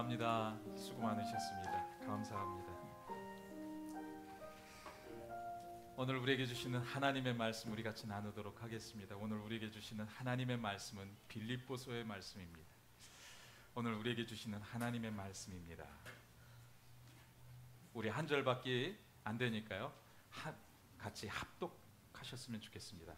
감사합니다. 수고 많으셨습니다. 감사합니다. 오늘 우리에게 주시는 하나님의 말씀 우리 같이 나누도록 하겠습니다. 오늘 우리에게 주시는 하나님의 말씀은 빌립보서의 말씀입니다. 오늘 우리에게 주시는 하나님의 말씀입니다. 우리 한 절밖에 안 되니까요. 같이 합독하셨으면 좋겠습니다.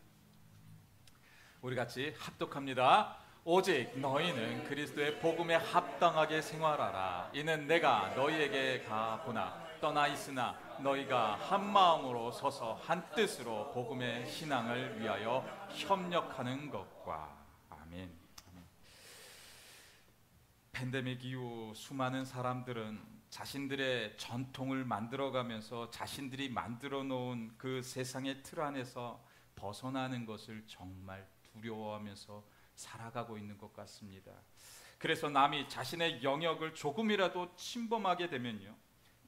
우리 같이 합독합니다. 오직 너희는 그리스도의 복음에 합당하게 생활하라. 이는 내가 너희에게 가보나 떠나 있으나 너희가 한 마음으로 서서 한 뜻으로 복음의 신앙을 위하여 협력하는 것과. 아멘. 팬데믹 이후 수많은 사람들은 자신들의 전통을 만들어가면서 자신들이 만들어 놓은 그 세상의 틀 안에서 벗어나는 것을 정말 두려워하면서 살아가고 있는 것 같습니다. 그래서 남이 자신의 영역을 조금이라도 침범하게 되면요,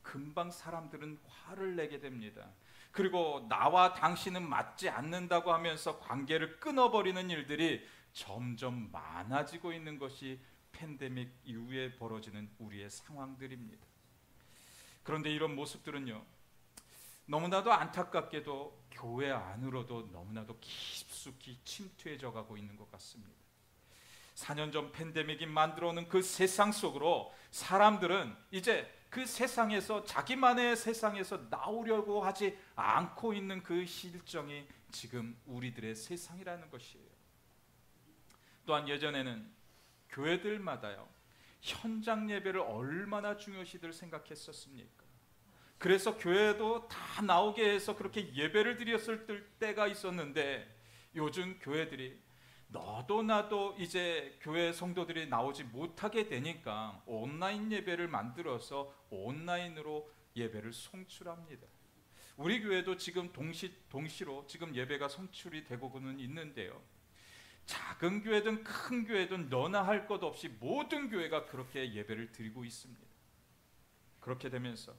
금방 사람들은 화를 내게 됩니다. 그리고 나와 당신은 맞지 않는다고 하면서 관계를 끊어버리는 일들이 점점 많아지고 있는 것이 팬데믹 이후에 벌어지는 우리의 상황들입니다. 그런데 이런 모습들은요, 너무나도 안타깝게도 교회 안으로도 너무나도 깊숙이 침투해져 가고 있는 것 같습니다. 4년 전 팬데믹이 만들어 오는 그 세상 속으로 사람들은 이제 그 세상에서, 자기만의 세상에서 나오려고 하지 않고 있는 그 실정이 지금 우리들의 세상이라는 것이에요. 또한 예전에는 교회들마다요, 현장 예배를 얼마나 중요시들 생각했었습니까? 그래서 교회도 다 나오게 해서 그렇게 예배를 드렸을 때가 있었는데, 요즘 교회들이 너도 나도 이제 교회 성도들이 나오지 못하게 되니까 온라인 예배를 만들어서 온라인으로 예배를 송출합니다. 우리 교회도 지금 동시로 지금 예배가 송출이 되고는 있는데요, 작은 교회든 큰 교회든 너나 할 것 없이 모든 교회가 그렇게 예배를 드리고 있습니다. 그렇게 되면서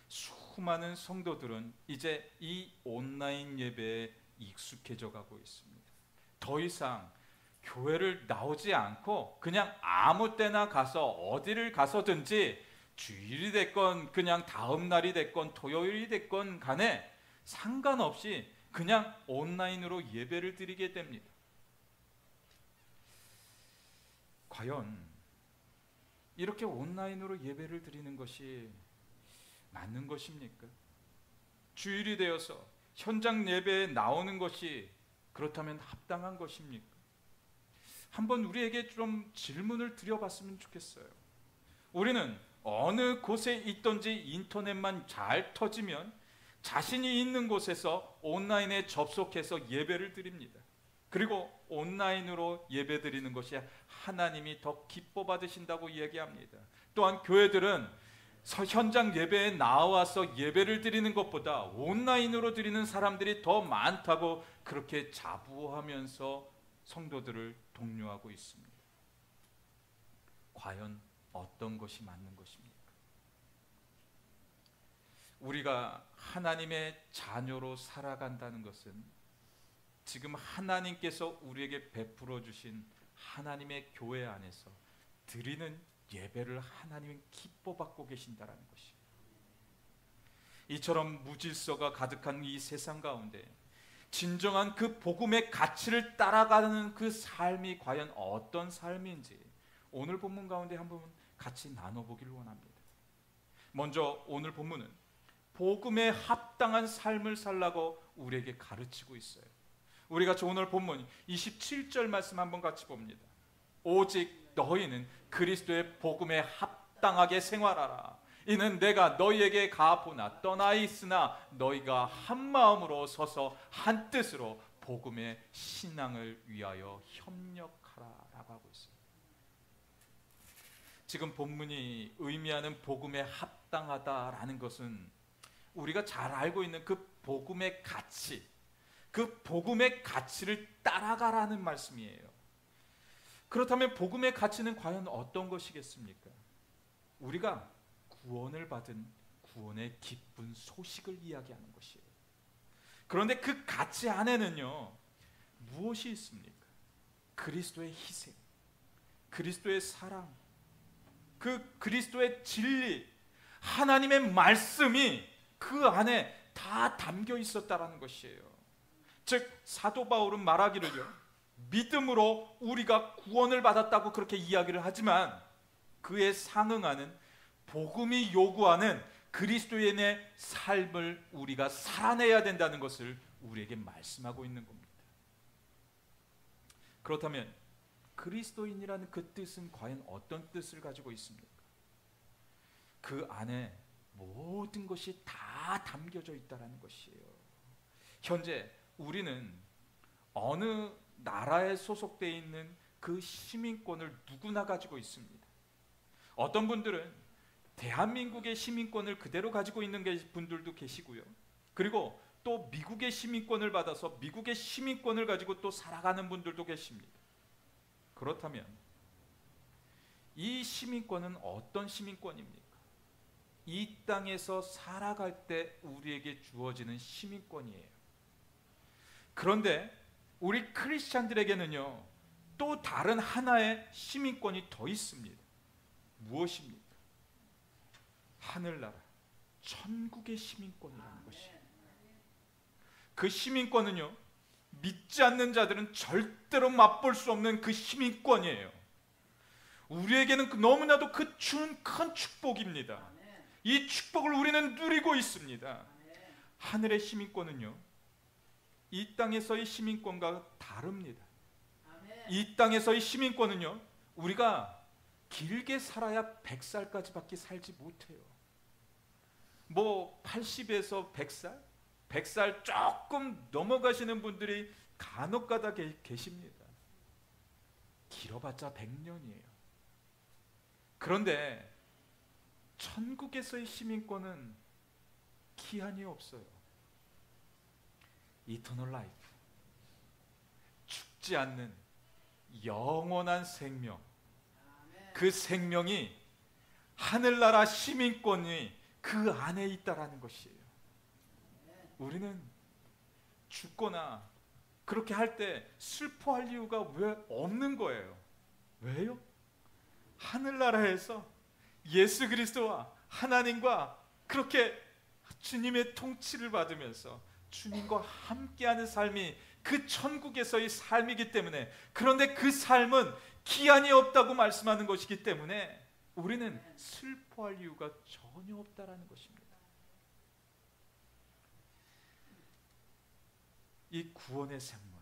수많은 성도들은 이제 이 온라인 예배에 익숙해져 가고 있습니다. 더 이상 교회를 나오지 않고 그냥 아무 때나 가서 어디를 가서든지 주일이 됐건 그냥 다음 날이 됐건 토요일이 됐건 간에 상관없이 그냥 온라인으로 예배를 드리게 됩니다. 과연 이렇게 온라인으로 예배를 드리는 것이 맞는 것입니까? 주일이 되어서 현장 예배에 나오는 것이 그렇다면 합당한 것입니까? 한번 우리에게 좀 질문을 드려봤으면 좋겠어요. 우리는 어느 곳에 있든지 인터넷만 잘 터지면 자신이 있는 곳에서 온라인에 접속해서 예배를 드립니다. 그리고 온라인으로 예배 드리는 것이 하나님이 더 기뻐 받으신다고 이야기합니다. 또한 교회들은 현장 예배에 나와서 예배를 드리는 것보다 온라인으로 드리는 사람들이 더 많다고 그렇게 자부하면서 성도들을 독려하고 있습니다. 과연 어떤 것이 맞는 것입니까? 우리가 하나님의 자녀로 살아간다는 것은 지금 하나님께서 우리에게 베풀어 주신 하나님의 교회 안에서 드리는 예배를 하나님은 기뻐 받고 계신다라는 것이에요. 이처럼 무질서가 가득한 이 세상 가운데 진정한 그 복음의 가치를 따라가는 그 삶이 과연 어떤 삶인지 오늘 본문 가운데 한번 같이 나눠보기를 원합니다. 먼저 오늘 본문은 복음에 합당한 삶을 살라고 우리에게 가르치고 있어요. 우리 같이 오늘 본문 27절 말씀 한번 같이 봅니다. 오직 너희는 그리스도의 복음에 합당하게 생활하라. 이는 내가 너희에게 가보나 떠나 있으나 너희가 한 마음으로 서서 한 뜻으로 복음의 신앙을 위하여 협력하라라고 하고 있어요. 지금 본문이 의미하는 복음에 합당하다라는 것은 우리가 잘 알고 있는 그 복음의 가치, 그 복음의 가치를 따라가라는 말씀이에요. 그렇다면 복음의 가치는 과연 어떤 것이겠습니까? 우리가 구원을 받은 구원의 기쁜 소식을 이야기하는 것이에요. 그런데 그 가치 안에는요, 무엇이 있습니까? 그리스도의 희생, 그리스도의 사랑, 그 그리스도의 진리, 하나님의 말씀이 그 안에 다 담겨 있었다라는 것이에요. 즉 사도 바울은 말하기를요, 믿음으로 우리가 구원을 받았다고 그렇게 이야기를 하지만 그에 상응하는 복음이 요구하는 그리스도인의 삶을 우리가 살아내야 된다는 것을 우리에게 말씀하고 있는 겁니다. 그렇다면 그리스도인이라는 그 뜻은 과연 어떤 뜻을 가지고 있습니까? 그 안에 모든 것이 다 담겨져 있다는 것이에요. 현재 우리는 어느 나라에 소속되어 있는 그 시민권을 누구나 가지고 있습니다. 어떤 분들은 대한민국의 시민권을 그대로 가지고 있는 분들도 계시고요. 그리고 또 미국의 시민권을 받아서 미국의 시민권을 가지고 또 살아가는 분들도 계십니다. 그렇다면 이 시민권은 어떤 시민권입니까? 이 땅에서 살아갈 때 우리에게 주어지는 시민권이에요. 그런데 우리 크리스찬들에게는요, 또 다른 하나의 시민권이 더 있습니다. 무엇입니까? 하늘나라, 천국의 시민권이라는 것이에요. 그 시민권은요, 믿지 않는 자들은 절대로 맛볼 수 없는 그 시민권이에요. 우리에게는 너무나도 그 큰 축복입니다. 이 축복을 우리는 누리고 있습니다. 하늘의 시민권은요, 이 땅에서의 시민권과 다릅니다. 이 땅에서의 시민권은요, 우리가 길게 살아야 100살까지밖에 살지 못해요. 뭐 80에서 100살? 100살 조금 넘어가시는 분들이 간혹가다 계십니다. 길어봤자 100년이에요. 그런데 천국에서의 시민권은 기한이 없어요. 이터널 라이프, 죽지 않는 영원한 생명, 그 생명이 하늘나라 시민권이 그 안에 있다라는 것이에요. 우리는 죽거나 그렇게 할 때 슬퍼할 이유가 왜 없는 거예요? 왜요? 하늘나라에서 예수 그리스도와 하나님과 그렇게 주님의 통치를 받으면서 주님과 함께하는 삶이 그 천국에서의 삶이기 때문에, 그런데 그 삶은 기한이 없다고 말씀하는 것이기 때문에 우리는 슬퍼할 이유가 전혀 없다라는 것입니다. 이 구원의 선물,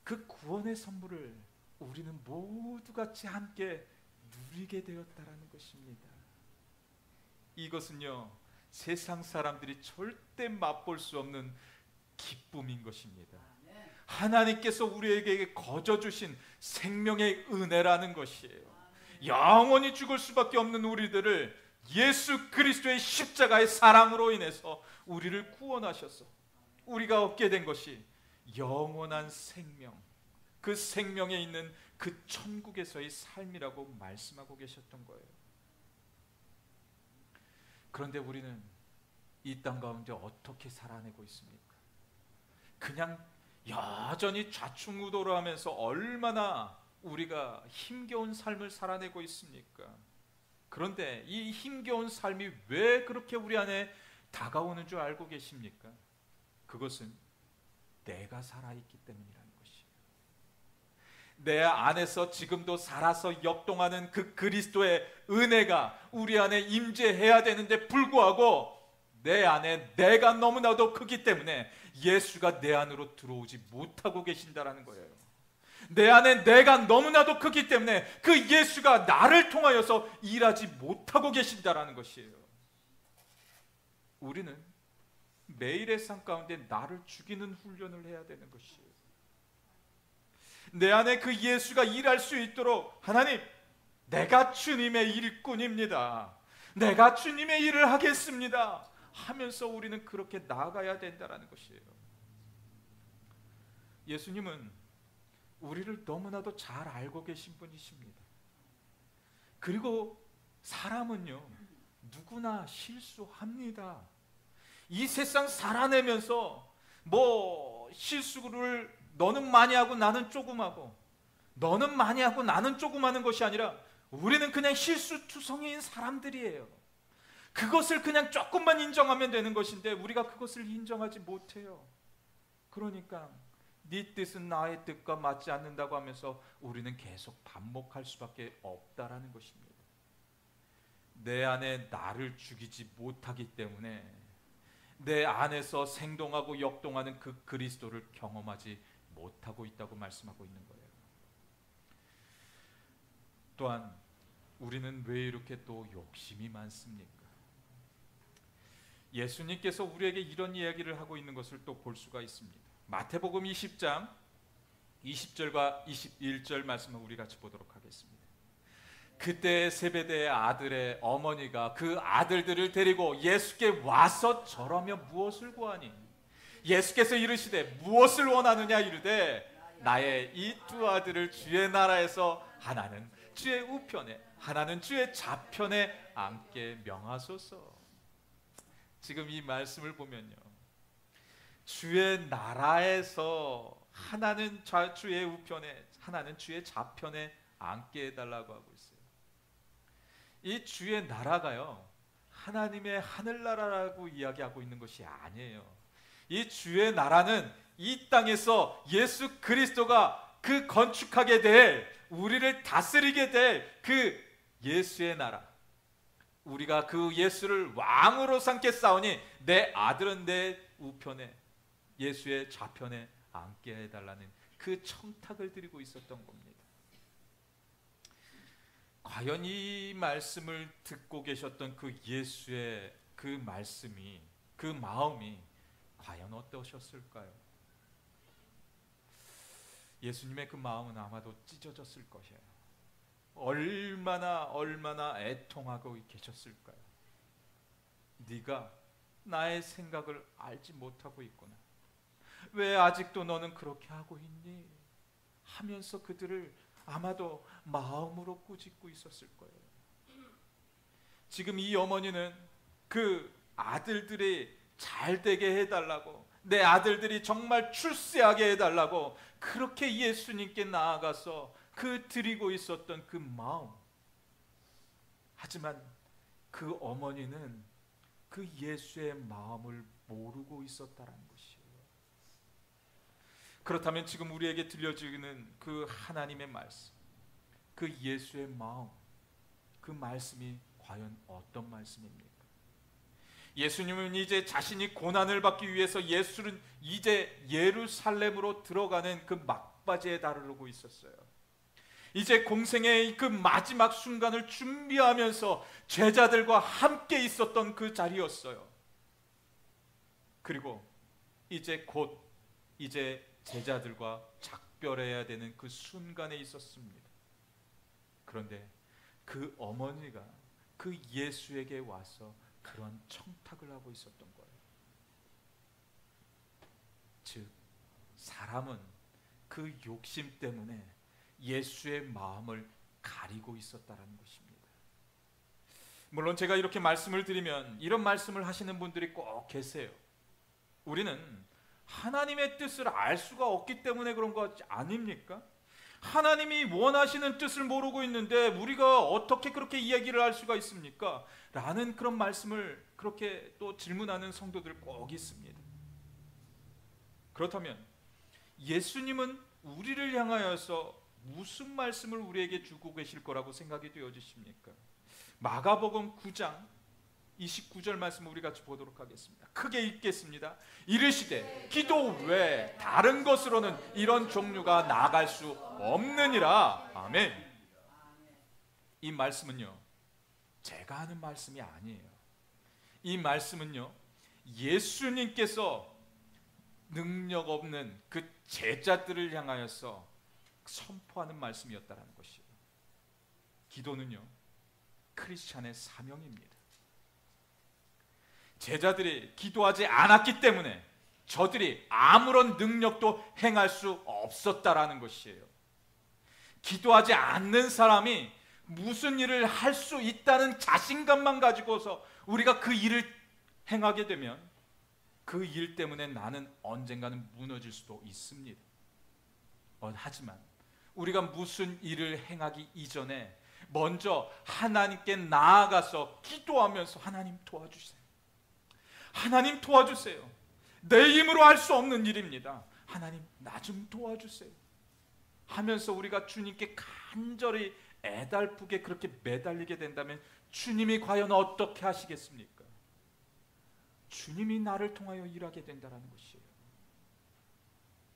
그 구원의 선물을 우리는 모두 같이 함께 누리게 되었다라는 것입니다. 이것은요, 세상 사람들이 절대 맛볼 수 없는 기쁨인 것입니다. 하나님께서 우리에게 거저 주신 생명의 은혜라는 것이에요. 영원히 죽을 수밖에 없는 우리들을 예수 그리스도의 십자가의 사랑으로 인해서 우리를 구원하셔서 우리가 얻게 된 것이 영원한 생명, 그 생명에 있는 그 천국에서의 삶이라고 말씀하고 계셨던 거예요. 그런데 우리는 이 땅 가운데 어떻게 살아내고 있습니까? 그냥 여전히 좌충우돌을 하면서 얼마나 우리가 힘겨운 삶을 살아내고 있습니까? 그런데 이 힘겨운 삶이 왜 그렇게 우리 안에 다가오는 줄 알고 계십니까? 그것은 내가 살아있기 때문이라는 것이에요. 내 안에서 지금도 살아서 역동하는 그 그리스도의 은혜가 우리 안에 임재해야 되는데 불구하고 내 안에 내가 너무나도 크기 때문에 예수가 내 안으로 들어오지 못하고 계신다라는 거예요. 내 안에 내가 너무나도 크기 때문에 그 예수가 나를 통하여서 일하지 못하고 계신다라는 것이에요. 우리는 매일의 삶 가운데 나를 죽이는 훈련을 해야 되는 것이에요. 내 안에 그 예수가 일할 수 있도록, 하나님, 내가 주님의 일꾼입니다, 내가 주님의 일을 하겠습니다 하면서 우리는 그렇게 나아가야 된다는 것이에요. 예수님은 우리를 너무나도 잘 알고 계신 분이십니다. 그리고 사람은요, 누구나 실수합니다. 이 세상 살아내면서 뭐 실수를 너는 많이 하고 나는 조금 하고, 너는 많이 하고 나는 조금 하는 것이 아니라 우리는 그냥 실수투성이인 사람들이에요. 그것을 그냥 조금만 인정하면 되는 것인데 우리가 그것을 인정하지 못해요. 그러니까 네 뜻은 나의 뜻과 맞지 않는다고 하면서 우리는 계속 반복할 수밖에 없다라는 것입니다. 내 안에 나를 죽이지 못하기 때문에 내 안에서 생동하고 역동하는 그 그리스도를 경험하지 못하고 있다고 말씀하고 있는 거예요. 또한 우리는 왜 이렇게 또 욕심이 많습니까? 예수님께서 우리에게 이런 이야기를 하고 있는 것을 또 볼 수가 있습니다. 마태복음 20장 20절과 21절 말씀을 우리 같이 보도록 하겠습니다. 그때 세베대의 아들의 어머니가 그 아들들을 데리고 예수께 와서 절하며 무엇을 구하니? 예수께서 이르시되 무엇을 원하느냐 이르되 나의 이 두 아들을 주의 나라에서 하나는 주의 우편에 하나는 주의 좌편에 앉게 명하소서. 지금 이 말씀을 보면요, 주의 나라에서 하나는 주의 우편에 하나는 주의 좌편에 앉게 해달라고 하고 있어요. 이 주의 나라가요, 하나님의 하늘나라라고 이야기하고 있는 것이 아니에요. 이 주의 나라는 이 땅에서 예수 그리스도가 그 건축하게 될, 우리를 다스리게 될 그 예수의 나라, 우리가 그 예수를 왕으로 삼겠사오니 내 아들은 내 우편에 예수의 좌편에 앉게 해달라는 그 청탁을 드리고 있었던 겁니다. 과연 이 말씀을 듣고 계셨던 그 예수의 그 말씀이, 그 마음이 과연 어떠셨을까요? 예수님의 그 마음은 아마도 찢어졌을 것이에요. 얼마나 애통하고 계셨을까요? 네가 나의 생각을 알지 못하고 있구나. 왜 아직도 너는 그렇게 하고 있니? 하면서 그들을 아마도 마음으로 꾸짖고 있었을 거예요. 지금 이 어머니는 그 아들들이 잘 되게 해달라고, 내 아들들이 정말 출세하게 해달라고 그렇게 예수님께 나아가서 그 드리고 있었던 그 마음. 하지만 그 어머니는 그 예수의 마음을 모르고 있었다는 것이에요. 그렇다면 지금 우리에게 들려지는 그 하나님의 말씀, 그 예수의 마음, 그 말씀이 과연 어떤 말씀입니까? 예수님은 이제 자신이 고난을 받기 위해서 예수는 이제 예루살렘으로 들어가는 그 막바지에 다루고 있었어요. 이제 공생의 그 마지막 순간을 준비하면서 제자들과 함께 있었던 그 자리였어요. 그리고 이제 제자들과 작별해야 되는 그 순간에 있었습니다. 그런데 그 어머니가 그 예수에게 와서 그런 청탁을 하고 있었던 거예요. 즉, 사람은 그 욕심 때문에 예수의 마음을 가리고 있었다는 것입니다. 물론 제가 이렇게 말씀을 드리면 이런 말씀을 하시는 분들이 꼭 계세요. 우리는 하나님의 뜻을 알 수가 없기 때문에 그런 거 아닙니까? 하나님이 원하시는 뜻을 모르고 있는데 우리가 어떻게 그렇게 이야기를 할 수가 있습니까? 라는 그런 말씀을 그렇게 또 질문하는 성도들 꼭 있습니다. 그렇다면 예수님은 우리를 향하여서 무슨 말씀을 우리에게 주고 계실 거라고 생각이 되어지십니까? 마가복음 9장 29절 말씀을 우리 같이 보도록 하겠습니다. 크게 읽겠습니다. 이르시되 기도 외에 다른 것으로는 이런 종류가 나아갈 수 없느니라. 아멘. 이 말씀은요, 제가 하는 말씀이 아니에요. 이 말씀은요, 예수님께서 능력 없는 그 제자들을 향하여서 선포하는 말씀이었다는 것이에요. 기도는요, 크리스찬의 사명입니다. 제자들이 기도하지 않았기 때문에 저들이 아무런 능력도 행할 수 없었다라는 것이에요. 기도하지 않는 사람이 무슨 일을 할 수 있다는 자신감만 가지고서 우리가 그 일을 행하게 되면 그 일 때문에 나는 언젠가는 무너질 수도 있습니다. 하지만 우리가 무슨 일을 행하기 이전에 먼저 하나님께 나아가서 기도하면서 하나님 도와주세요. 하나님 도와주세요. 내 힘으로 할 수 없는 일입니다. 하나님 나 좀 도와주세요 하면서 우리가 주님께 간절히 애달프게 그렇게 매달리게 된다면 주님이 과연 어떻게 하시겠습니까? 주님이 나를 통하여 일하게 된다는 것이에요.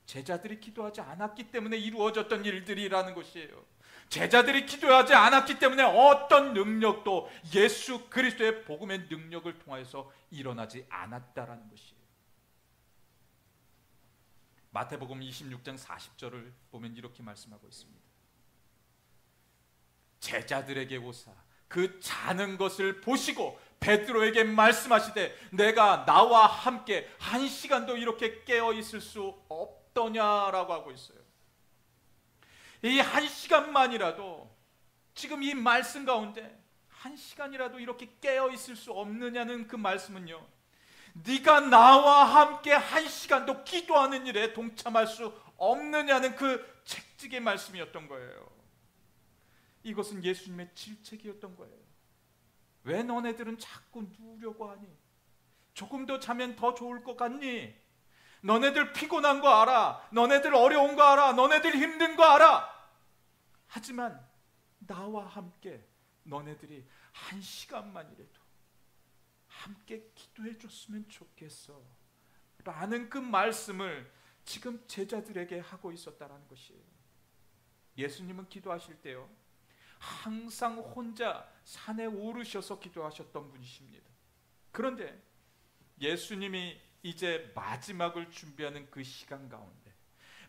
제자들이 기도하지 않았기 때문에 이루어졌던 일들이라는 것이에요. 제자들이 기도하지 않았기 때문에 어떤 능력도 예수 그리스도의 복음의 능력을 통하여서 일어나지 않았다라는 것이에요. 마태복음 26장 40절을 보면 이렇게 말씀하고 있습니다. 제자들에게 오사 그 자는 것을 보시고 베드로에게 말씀하시되 내가 나와 함께 한 시간도 이렇게 깨어 있을 수 없더냐라고 하고 있어요. 이 한 시간만이라도 지금 이 말씀 가운데 한 시간이라도 이렇게 깨어 있을 수 없느냐는 그 말씀은요, 네가 나와 함께 한 시간도 기도하는 일에 동참할 수 없느냐는 그 책찍의 말씀이었던 거예요. 이것은 예수님의 질책이었던 거예요. 왜 너네들은 자꾸 누우려고 하니? 조금 더 자면 더 좋을 것 같니? 너네들 피곤한 거 알아. 너네들 어려운 거 알아. 너네들 힘든 거 알아. 하지만 나와 함께 너네들이 한 시간만이라도 함께 기도해 줬으면 좋겠어 라는 그 말씀을 지금 제자들에게 하고 있었다는 것이에요. 예수님은 기도하실 때요, 항상 혼자 산에 오르셔서 기도하셨던 분이십니다. 그런데 예수님이 이제 마지막을 준비하는 그 시간 가운데,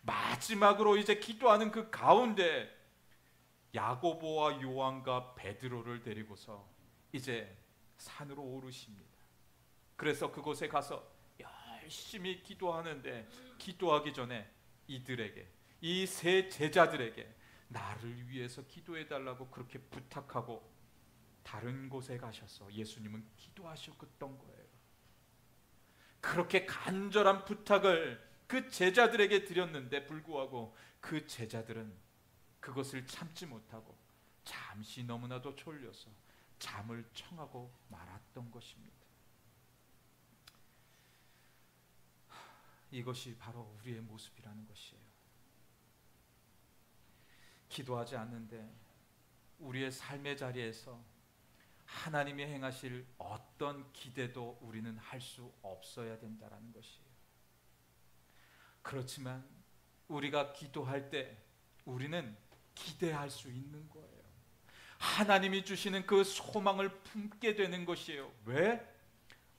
마지막으로 이제 기도하는 그 가운데 야고보와 요한과 베드로를 데리고서 이제 산으로 오르십니다. 그래서 그곳에 가서 열심히 기도하는데, 기도하기 전에 이들에게, 이 세 제자들에게 나를 위해서 기도해 달라고 그렇게 부탁하고 다른 곳에 가셔서 예수님은 기도하셨던 거예요. 그렇게 간절한 부탁을 그 제자들에게 드렸는데 불구하고 그 제자들은 그것을 참지 못하고 잠시 너무나도 졸려서 잠을 청하고 말았던 것입니다. 이것이 바로 우리의 모습이라는 것이에요. 기도하지 않는데 우리의 삶의 자리에서 하나님이 행하실 어떤 기대도 우리는 할 수 없어야 된다는 것이에요. 그렇지만 우리가 기도할 때 우리는 기대할 수 있는 거예요. 하나님이 주시는 그 소망을 품게 되는 것이에요. 왜?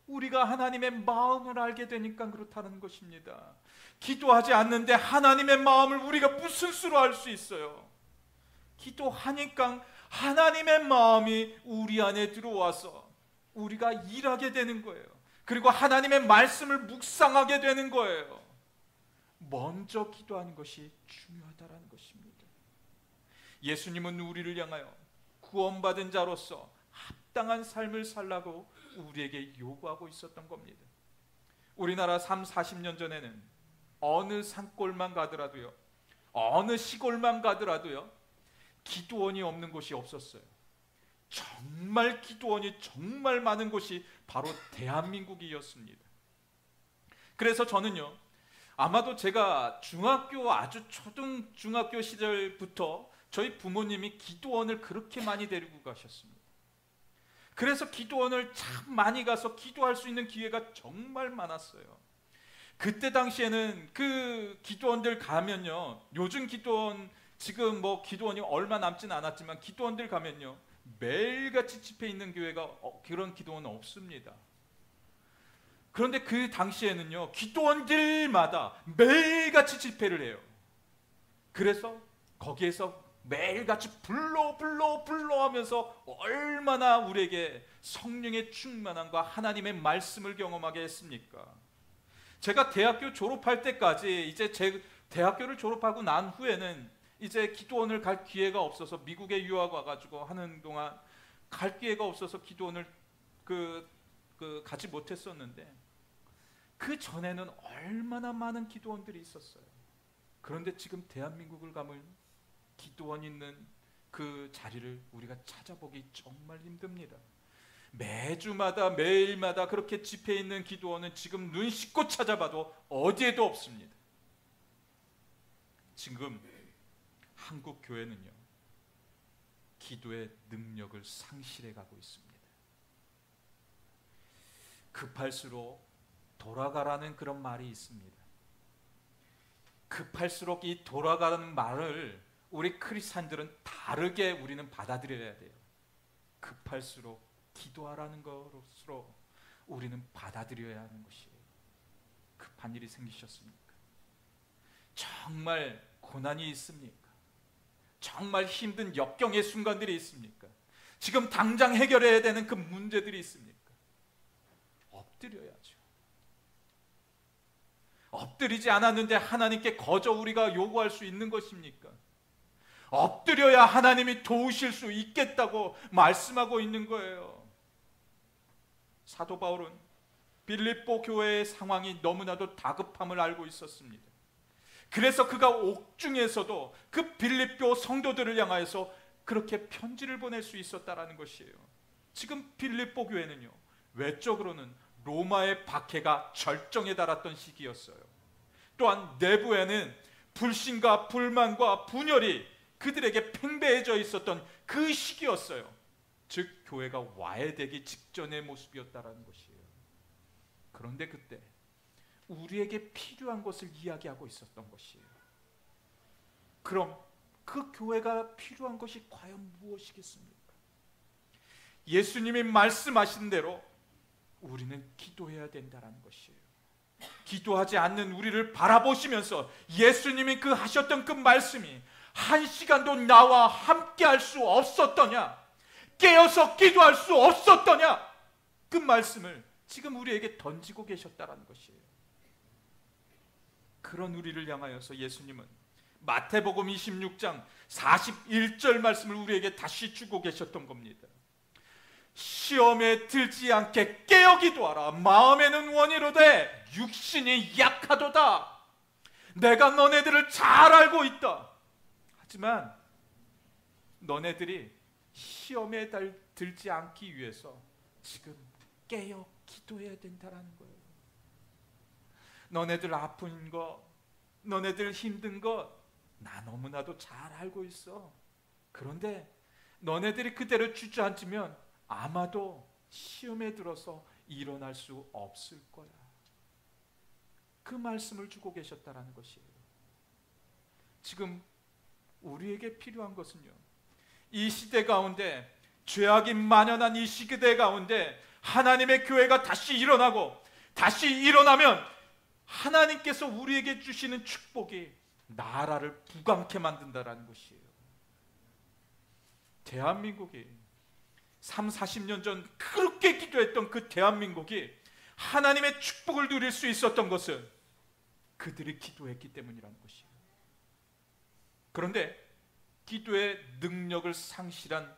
우리가 하나님의 마음을 알게 되니까 그렇다는 것입니다. 기도하지 않는데 하나님의 마음을 우리가 무슨 수로 알 수 있어요? 기도하니까 하나님의 마음이 우리 안에 들어와서 우리가 일하게 되는 거예요. 그리고 하나님의 말씀을 묵상하게 되는 거예요. 먼저 기도하는 것이 중요하다는 것입니다. 예수님은 우리를 향하여 구원받은 자로서 합당한 삶을 살라고 우리에게 요구하고 있었던 겁니다. 우리나라 30-40년 전에는 어느 산골만 가더라도요, 어느 시골만 가더라도요, 기도원이 없는 곳이 없었어요. 정말 기도원이 정말 많은 곳이 바로 대한민국이었습니다. 그래서 저는요, 아마도 제가 중학교, 아주 중학교 시절부터 저희 부모님이 기도원을 그렇게 많이 데리고 가셨습니다. 그래서 기도원을 참 많이 가서 기도할 수 있는 기회가 정말 많았어요. 그때 당시에는 그 기도원들 가면요, 요즘 기도원, 지금 뭐 기도원이 얼마 남진 않았지만 기도원들 가면요, 매일같이 집회 있는 교회가 그런 기도원은 없습니다. 그런데 그 당시에는요, 기도원들마다 매일같이 집회를 해요. 그래서 거기에서 매일같이 불러 하면서 얼마나 우리에게 성령의 충만함과 하나님의 말씀을 경험하게 했습니까? 제가 대학교 졸업할 때까지, 이제 제 대학교를 졸업하고 난 후에는 이제 기도원을 갈 기회가 없어서, 미국에 유학 와가지고 하는 동안 갈 기회가 없어서 기도원을 가지 못했었는데, 그 전에는 얼마나 많은 기도원들이 있었어요. 그런데 지금 대한민국을 가면 기도원 있는 그 자리를 우리가 찾아보기 정말 힘듭니다. 매주마다 매일마다 그렇게 집회에 있는 기도원은 지금 눈 씻고 찾아봐도 어디에도 없습니다. 지금 한국 교회는요, 기도의 능력을 상실해 가고 있습니다. 급할수록 돌아가라는 그런 말이 있습니다. 급할수록 이 돌아가라는 말을 우리 크리스찬들은 다르게 우리는 받아들여야 돼요. 급할수록 기도하라는 것으로 우리는 받아들여야 하는 것이에요. 급한 일이 생기셨습니까? 정말 고난이 있습니까? 정말 힘든 역경의 순간들이 있습니까? 지금 당장 해결해야 되는 그 문제들이 있습니까? 엎드려야죠. 엎드리지 않았는데 하나님께 거저 우리가 요구할 수 있는 것입니까? 엎드려야 하나님이 도우실 수 있겠다고 말씀하고 있는 거예요. 사도 바울은 빌립보 교회의 상황이 너무나도 다급함을 알고 있었습니다. 그래서 그가 옥중에서도 그 빌립보 성도들을 향하여서 그렇게 편지를 보낼 수 있었다라는 것이에요. 지금 빌립보 교회는요, 외적으로는 로마의 박해가 절정에 달았던 시기였어요. 또한 내부에는 불신과 불만과 분열이 그들에게 팽배해져 있었던 그 시기였어요. 즉 교회가 와해되기 직전의 모습이었다라는 것이에요. 그런데 그때 우리에게 필요한 것을 이야기하고 있었던 것이에요. 그럼 그 교회가 필요한 것이 과연 무엇이겠습니까? 예수님이 말씀하신 대로 우리는 기도해야 된다는 것이에요. 기도하지 않는 우리를 바라보시면서 예수님이 그 하셨던 그 말씀이 한 시간도 나와 함께 할 수 없었더냐? 깨어서 기도할 수 없었더냐? 그 말씀을 지금 우리에게 던지고 계셨다는 것이에요. 그런 우리를 향하여서 예수님은 마태복음 26장 41절 말씀을 우리에게 다시 주고 계셨던 겁니다. 시험에 들지 않게 깨어 기도하라. 마음에는 원이로되 육신이 약하도다. 내가 너네들을 잘 알고 있다. 하지만 너네들이 시험에 들지 않기 위해서 지금 깨어 기도해야 된다는 거예요. 너네들 아픈 거, 너네들 힘든 거 나 너무나도 잘 알고 있어. 그런데 너네들이 그대로 주저앉으면 아마도 시험에 들어서 일어날 수 없을 거야. 그 말씀을 주고 계셨다는 것이에요. 지금 우리에게 필요한 것은요, 이 시대 가운데, 죄악이 만연한 이 시대 가운데 하나님의 교회가 다시 일어나고, 다시 일어나면 하나님께서 우리에게 주시는 축복이 나라를 부강케 만든다라는 것이에요. 대한민국이 30-40년 전 그렇게 기도했던 그 대한민국이 하나님의 축복을 누릴 수 있었던 것은 그들이 기도했기 때문이라는 것이에요. 그런데 기도의 능력을 상실한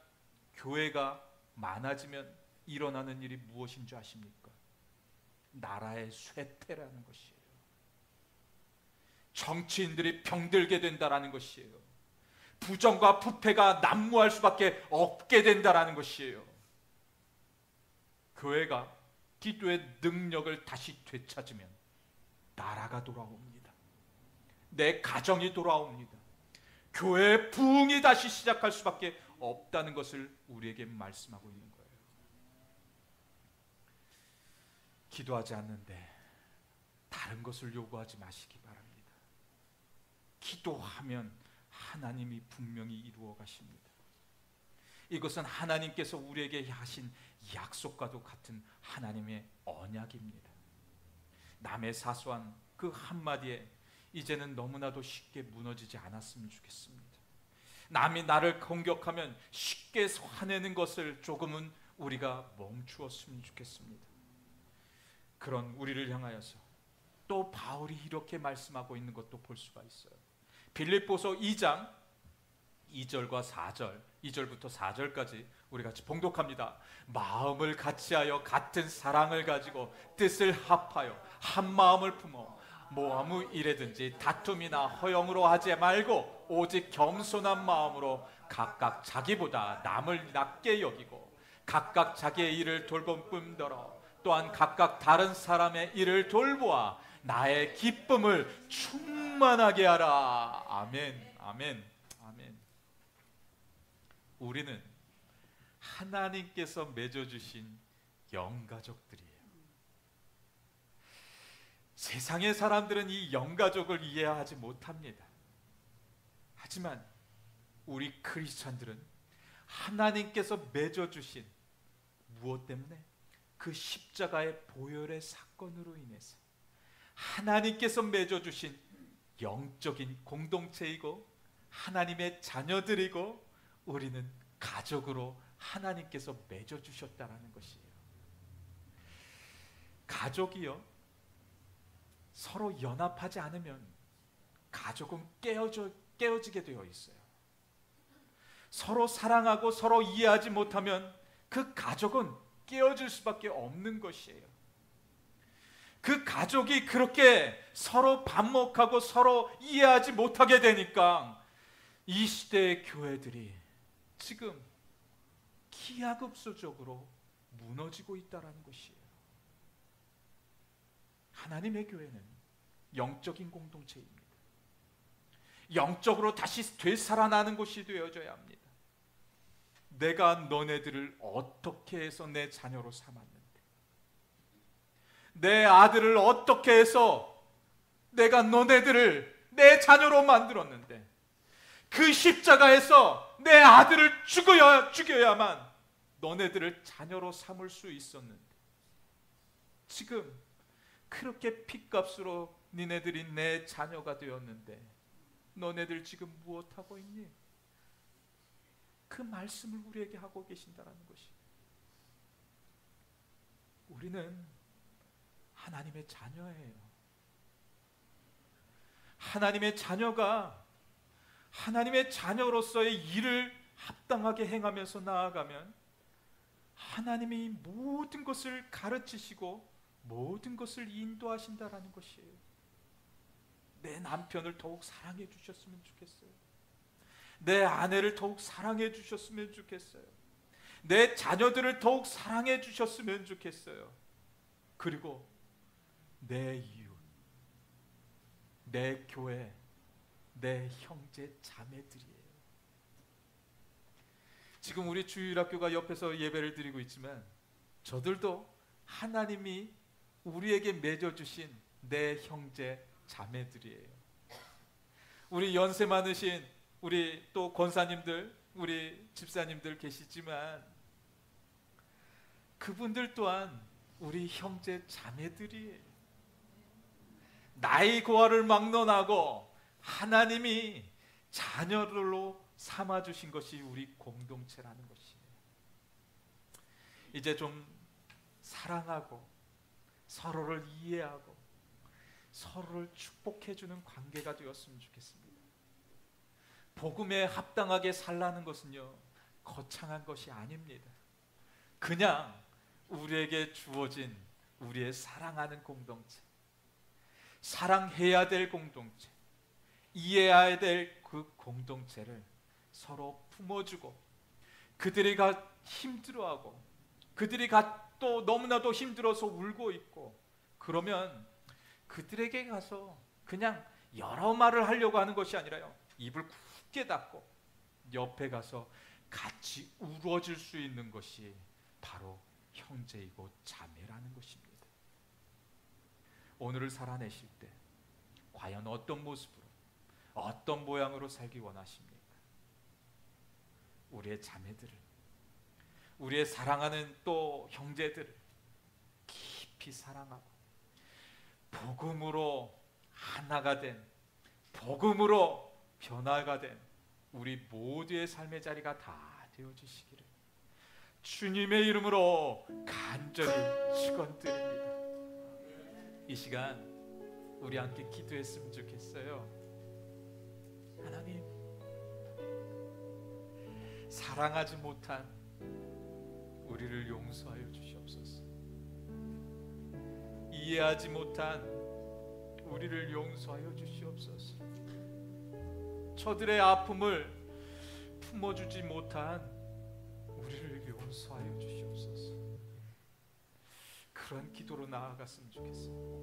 교회가 많아지면 일어나는 일이 무엇인 줄 아십니까? 나라의 쇠퇴라는 것이에요. 정치인들이 병들게 된다라는 것이에요. 부정과 부패가 난무할 수밖에 없게 된다라는 것이에요. 교회가 기도의 능력을 다시 되찾으면 나라가 돌아옵니다. 내 가정이 돌아옵니다. 교회의 부흥이 다시 시작할 수밖에 없다는 것을 우리에게 말씀하고 있는 거예요. 기도하지 않는데 다른 것을 요구하지 마시기 바랍니다. 기도하면 하나님이 분명히 이루어 가십니다. 이것은 하나님께서 우리에게 하신 약속과도 같은 하나님의 언약입니다. 남의 사소한 그 한마디에 이제는 너무나도 쉽게 무너지지 않았으면 좋겠습니다. 남이 나를 공격하면 쉽게 화내는 것을 조금은 우리가 멈추었으면 좋겠습니다. 그런 우리를 향하여서 또 바울이 이렇게 말씀하고 있는 것도 볼 수가 있어요. 빌립보서 2장 2절과 4절, 2절부터 4절까지 우리 같이 봉독합니다. 마음을 같이하여 같은 사랑을 가지고 뜻을 합하여 한 마음을 품어 뭐 아무 일에든지 다툼이나 허영으로 하지 말고 오직 겸손한 마음으로 각각 자기보다 남을 낮게 여기고 각각 자기의 일을 돌볼 뿐더러 또한 각각 다른 사람의 일을 돌보아 나의 기쁨을 충만하게 하라. 아멘, 아멘, 아멘. 우리는 하나님께서 맺어주신 영가족들이에요. 세상의 사람들은 이 영가족을 이해하지 못합니다. 하지만 우리 크리스찬들은 하나님께서 맺어주신 무엇 때문에? 그 십자가의 보혈의 사건으로 인해서 하나님께서 맺어주신 영적인 공동체이고 하나님의 자녀들이고 우리는 가족으로 하나님께서 맺어주셨다는 것이에요. 가족이요, 서로 연합하지 않으면 가족은 깨어지게 되어 있어요. 서로 사랑하고 서로 이해하지 못하면 그 가족은 깨어질 수밖에 없는 것이에요. 그 가족이 그렇게 서로 반목하고 서로 이해하지 못하게 되니까 이 시대의 교회들이 지금 기하급수적으로 무너지고 있다는 것이에요. 하나님의 교회는 영적인 공동체입니다. 영적으로 다시 되살아나는 곳이 되어져야 합니다. 내가 너네들을 어떻게 해서 내 자녀로 삼았는데, 내 아들을 어떻게 해서 내가 너네들을 내 자녀로 만들었는데, 그 십자가에서 내 아들을 죽여야만 너네들을 자녀로 삼을 수 있었는데, 지금 그렇게 핏값으로 니네들이 내 자녀가 되었는데 너네들 지금 무엇하고 있니? 그 말씀을 우리에게 하고 계신다는 것이, 우리는 하나님의 자녀예요. 하나님의 자녀가 하나님의 자녀로서의 일을 합당하게 행하면서 나아가면 하나님이 모든 것을 가르치시고 모든 것을 인도하신다라는 것이에요. 내 남편을 더욱 사랑해 주셨으면 좋겠어요. 내 아내를 더욱 사랑해 주셨으면 좋겠어요. 내 자녀들을 더욱 사랑해 주셨으면 좋겠어요. 그리고 내 이웃, 내 교회, 내 형제 자매들이에요. 지금 우리 주일학교가 옆에서 예배를 드리고 있지만 저들도 하나님이 우리에게 맺어주신 내 형제 자매들이에요. 우리 연세 많으신 우리 또 권사님들, 우리 집사님들 계시지만 그분들 또한 우리 형제 자매들이에요. 나이 고하를 막론하고 하나님이 자녀로 삼아주신 것이 우리 공동체라는 것이에요. 이제 좀 사랑하고 서로를 이해하고 서로를 축복해주는 관계가 되었으면 좋겠습니다. 복음에 합당하게 살라는 것은요, 거창한 것이 아닙니다. 그냥 우리에게 주어진 우리의 사랑하는 공동체, 사랑해야 될 공동체, 이해해야 될 그 공동체를 서로 품어주고, 그들이 힘들어하고 그들이 또 너무나도 힘들어서 울고 있고 그러면 그들에게 가서 그냥 여러 말을 하려고 하는 것이 아니라요, 입을 굳게 닫고 옆에 가서 같이 울어줄 수 있는 것이 바로 형제이고 자매라는 것입니다. 오늘을 살아내실 때 과연 어떤 모습으로, 어떤 모양으로 살기 원하십니까? 우리의 자매들을, 우리의 사랑하는 또 형제들을 깊이 사랑하고 복음으로 하나가 된, 복음으로 변화가 된 우리 모두의 삶의 자리가 다 되어주시기를 주님의 이름으로 간절히 축원드립니다. 이 시간 우리 함께 기도했으면 좋겠어요. 하나님, 사랑하지 못한 우리를 용서하여 주시옵소서. 이해하지 못한 우리를 용서하여 주시옵소서. 저들의 아픔을 품어주지 못한 우리를 용서하여 주시옵소서. 그런 기도로 나아갔으면 좋겠습니다.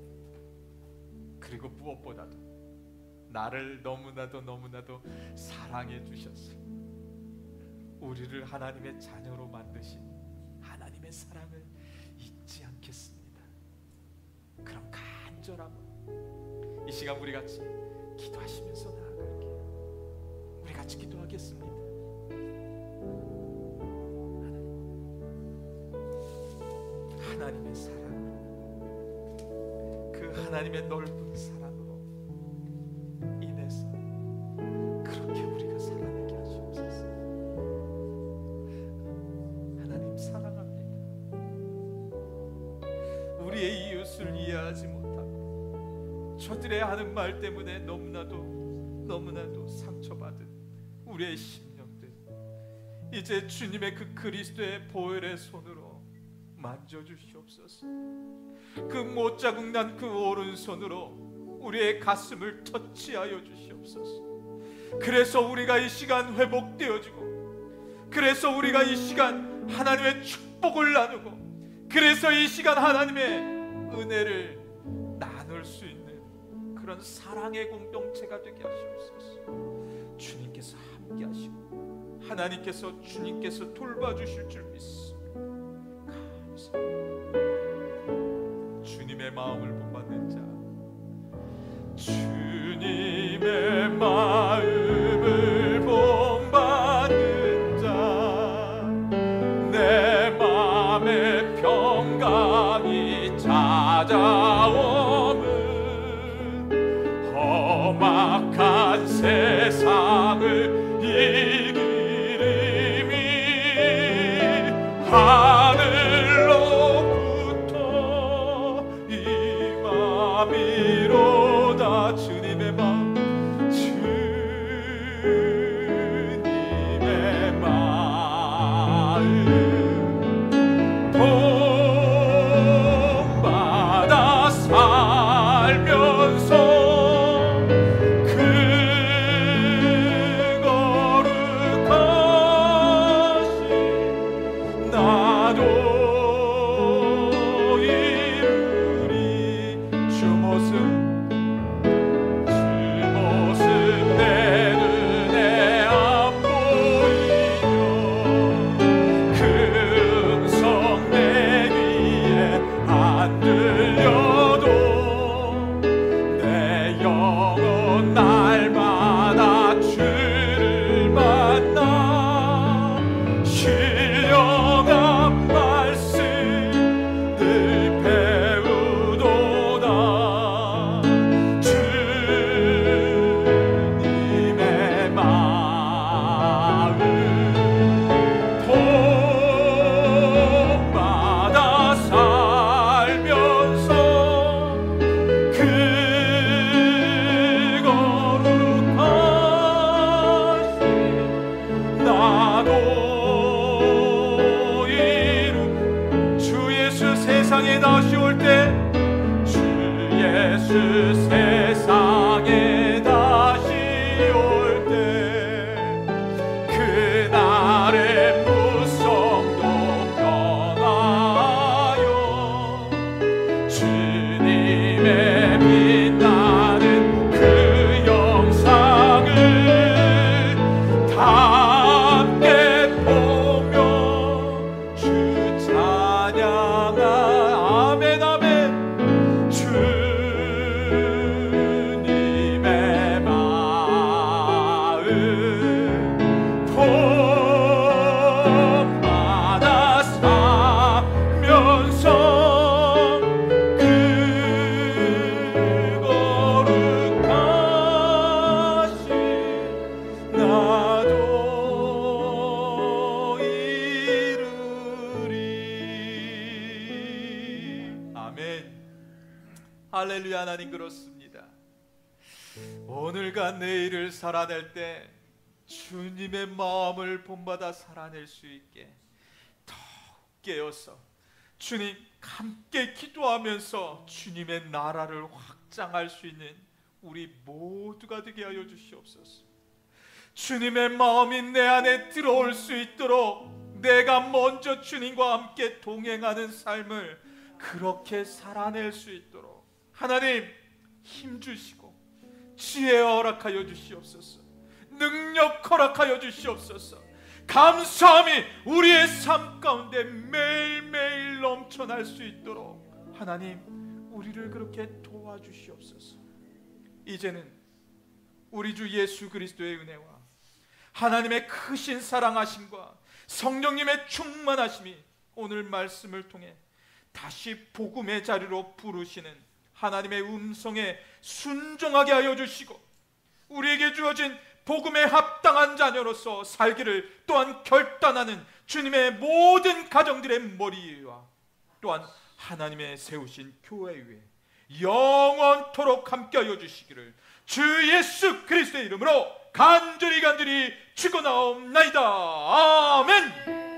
그리고 무엇보다도 나를 너무나도 사랑해 주셔서 우리를 하나님의 자녀로 만드신 하나님의 사랑을 잊지 않겠습니다. 그럼 간절함으로 이 시간 우리 같이 기도하시면서 나아갈게요. 우리 같이 기도하겠습니다. 하나님의 사랑, 그 하나님의 넓은 사랑으로 인해서 그렇게 우리가 살아나게 하시옵소서. 하나님 사랑합니다. 우리의 이웃을 이해하지 못하고 저들의 하는 말 때문에 너무나도 상처받은 우리의 심령들, 이제 주님의 그 그리스도의 보혈의 손으로 만져주시옵소서. 그 못자국 난 그 오른손으로 우리의 가슴을 터치하여 주시옵소서. 그래서 우리가 이 시간 회복되어지고, 그래서 우리가 이 시간 하나님의 축복을 나누고, 그래서 이 시간 하나님의 은혜를 나눌 수 있는 그런 사랑의 공동체가 되게 하시옵소서. 주님께서 함께 하시고 하나님께서 주님께서 돌봐주실 줄 믿습니다. 주님의 마음을 본받는 자, 주님의 마음을 본받는 자, 내 마음에 평강이 찾아오면 험악한 세상을 이기리니 하늘로부터 임함이로다. 주님의 마음, 주님의 마음 본받아 살면서 세상에 나시올 때, 주 예수 세상에 다시 올 때, 그날의 무성도 변하여 주님의 빛나는 그 영상을 다 함께 보며 주 찬양하. 아멘 아멘. 주님의 마음 본받아 살면서 그 거룩하신 나도 이루리. 아멘. 할렐루야. 하나님, 그렇습니다. 오늘과 내일을 살아낼 때 주님의 마음을 본받아 살아낼 수 있게 더욱 깨어서 주님 함께 기도하면서 주님의 나라를 확 확장할 수 있는 우리 모두가 되게 하여 주시옵소서. 주님의 마음이 내 안에 들어올 수 있도록 내가 먼저 주님과 함께 동행하는 삶을 그렇게 살아낼 수 있도록 하나님 힘주시고 지혜 허락하여 주시옵소서. 능력 허락하여 주시옵소서. 감사함이 우리의 삶 가운데 매일매일 넘쳐날 수 있도록 하나님 우리를 그렇게 도와주시옵소서. 이제는 우리 주 예수 그리스도의 은혜와 하나님의 크신 사랑하심과 성령님의 충만하심이 오늘 말씀을 통해 다시 복음의 자리로 부르시는 하나님의 음성에 순종하게 하여 주시고 우리에게 주어진 복음에 합당한 자녀로서 살기를 또한 결단하는 주님의 모든 가정들의 머리와 또한 하나님의 세우신 교회 위에 영원토록 함께하여 주시기를 주 예수 그리스도의 이름으로 간절히 축원하옵나이다. 아멘.